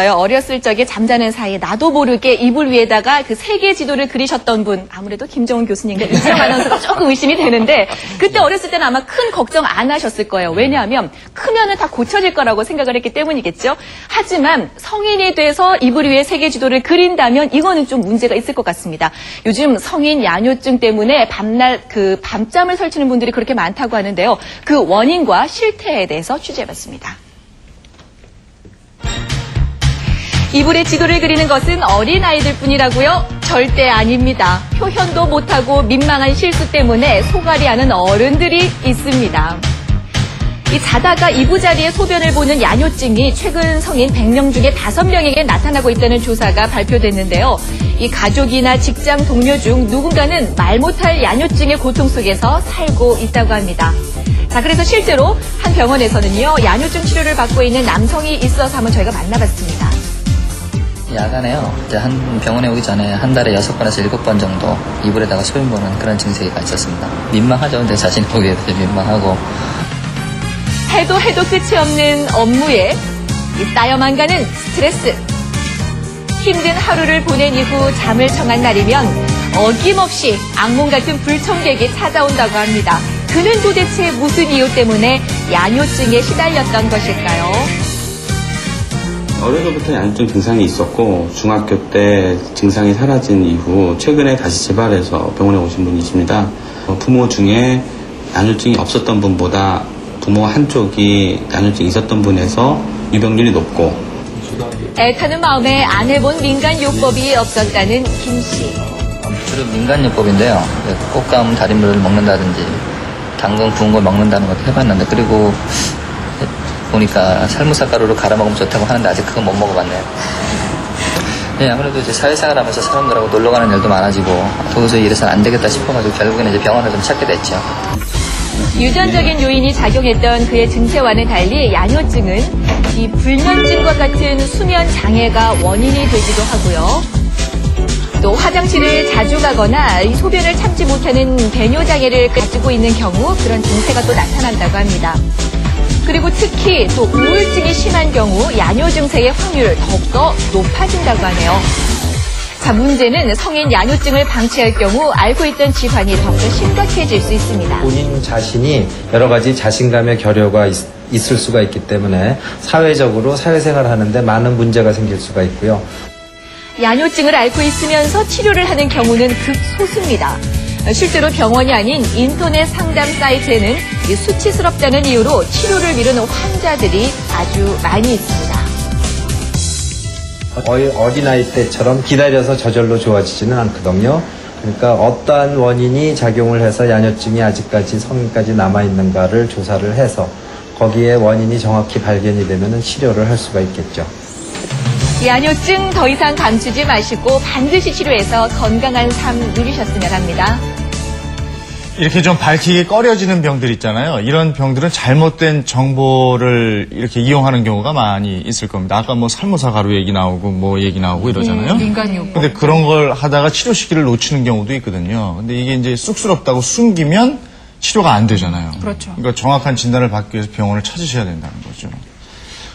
어렸을 적에 잠자는 사이에 나도 모르게 이불 위에다가 그 세계 지도를 그리셨던 분, 아무래도 김정은 교수님과 이지영 아나운서가 조금 의심이 되는데, 그때 어렸을 때는 아마 큰 걱정 안 하셨을 거예요. 왜냐하면 크면은 다 고쳐질 거라고 생각을 했기 때문이겠죠. 하지만 성인이 돼서 이불 위에 세계 지도를 그린다면 이거는 좀 문제가 있을 것 같습니다. 요즘 성인 야뇨증 때문에 밤잠을 설치는 분들이 그렇게 많다고 하는데요. 그 원인과 실태에 대해서 취재해봤습니다. 이불에 지도를 그리는 것은 어린아이들 뿐이라고요? 절대 아닙니다. 표현도 못하고 민망한 실수 때문에 소갈이하는 어른들이 있습니다. 이 자다가 이부자리에 소변을 보는 야뇨증이 최근 성인 100명 중에 5명에게 나타나고 있다는 조사가 발표됐는데요. 이 가족이나 직장 동료 중 누군가는 말 못할 야뇨증의 고통 속에서 살고 있다고 합니다. 자, 그래서 실제로 한 병원에서는요, 야뇨증 치료를 받고 있는 남성이 있어서 한번 저희가 만나봤습니다. 야간에요. 이제 한 병원에 오기 전에 한 달에 6번에서 7번 정도 이불에다가 소변 보는 그런 증세가 있었습니다. 민망하죠. 내 자신이 보기에 민망하고. 해도 끝이 없는 업무에 쌓여만 가는 스트레스. 힘든 하루를 보낸 이후 잠을 청한 날이면 어김없이 악몽 같은 불청객이 찾아온다고 합니다. 그는 도대체 무슨 이유 때문에 야뇨증에 시달렸던 것일까요? 어려서부터 야뇨증 증상이 있었고 중학교 때 증상이 사라진 이후 최근에 다시 재발해서 병원에 오신 분이십니다. 부모 중에 야뇨증이 없었던 분보다 부모 한쪽이 야뇨증이 있었던 분에서 유병률이 높고, 애타는 마음에 안 해본 민간요법이 없었다는 김 씨. 주로 민간요법인데요. 꽃감 달인물을 먹는다든지 당근 구운 걸 먹는다는 것도 해봤는데, 그리고 보니까 살무사 가루로 갈아 먹으면 좋다고 하는데 아직 그건 못 먹어봤네요. 네, 아무래도 이제 사회생활 하면서 사람들하고 놀러 가는 일도 많아지고 도저히 이래서는 안 되겠다 싶어가지고 결국에는 이제 병원을 좀 찾게 됐죠. 유전적인 요인이 작용했던 그의 증세와는 달리 야뇨증은 이 불면증과 같은 수면 장애가 원인이 되기도 하고요. 또 화장실을 자주 가거나 이 소변을 참지 못하는 배뇨 장애를 가지고 있는 경우 그런 증세가 또 나타난다고 합니다. 그리고 특히 또 우울증이 심한 경우 야뇨 증세의 확률 더욱더 높아진다고 하네요. 자, 문제는 성인 야뇨증을 방치할 경우 앓고 있던 질환이 더욱더 심각해질 수 있습니다. 본인 자신이 여러 가지 자신감의 결여가 있을 수가 있기 때문에 사회적으로 사회생활을 하는데 많은 문제가 생길 수가 있고요. 야뇨증을 앓고 있으면서 치료를 하는 경우는 극소수입니다. 실제로 병원이 아닌 인터넷 상담 사이트에는 수치스럽다는 이유로 치료를 미루는 환자들이 아주 많이 있습니다. 어린아이 때처럼 기다려서 저절로 좋아지지는 않거든요. 그러니까 어떠한 원인이 작용을 해서 야뇨증이 아직까지 성인까지 남아있는가를 조사를 해서 거기에 원인이 정확히 발견이 되면 치료를 할 수가 있겠죠. 야뇨증 더 이상 감추지 마시고 반드시 치료해서 건강한 삶 누리셨으면 합니다. 이렇게 좀 밝히기 꺼려지는 병들 있잖아요. 이런 병들은 잘못된 정보를 이렇게 이용하는 경우가 많이 있을 겁니다. 아까 뭐 살모사 가루 얘기 나오고 뭐 얘기 나오고 이러잖아요. 민간요법. 근데 그런 걸 하다가 치료 시기를 놓치는 경우도 있거든요. 근데 이게 이제 쑥스럽다고 숨기면 치료가 안 되잖아요. 그렇죠. 그러니까 정확한 진단을 받기 위해서 병원을 찾으셔야 된다는 거죠.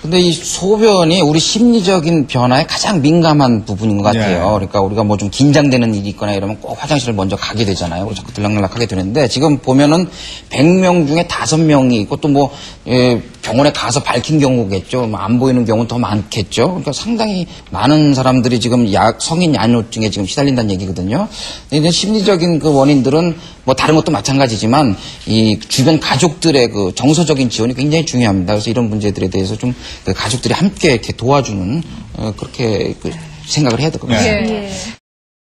근데 이 소변이 우리 심리적인 변화에 가장 민감한 부분인 것 같아요. 네. 그러니까 우리가 뭐 좀 긴장되는 일이 있거나 이러면 꼭 화장실을 먼저 가게 되잖아요. 자꾸 들락날락 하게 되는데 지금 보면은 100명 중에 5명이 있고 또 뭐 병원에 가서 밝힌 경우겠죠. 안 보이는 경우는 더 많겠죠. 그러니까 상당히 많은 사람들이 지금 성인 야뇨증에 지금 시달린다는 얘기거든요. 근데 심리적인 그 원인들은 뭐 다른 것도 마찬가지지만 이 주변 가족들의 그 정서적인 지원이 굉장히 중요합니다. 그래서 이런 문제들에 대해서 좀 그 가족들이 함께 이렇게 도와주는 그렇게 그 생각을 해야 될 것 같습니다. 예.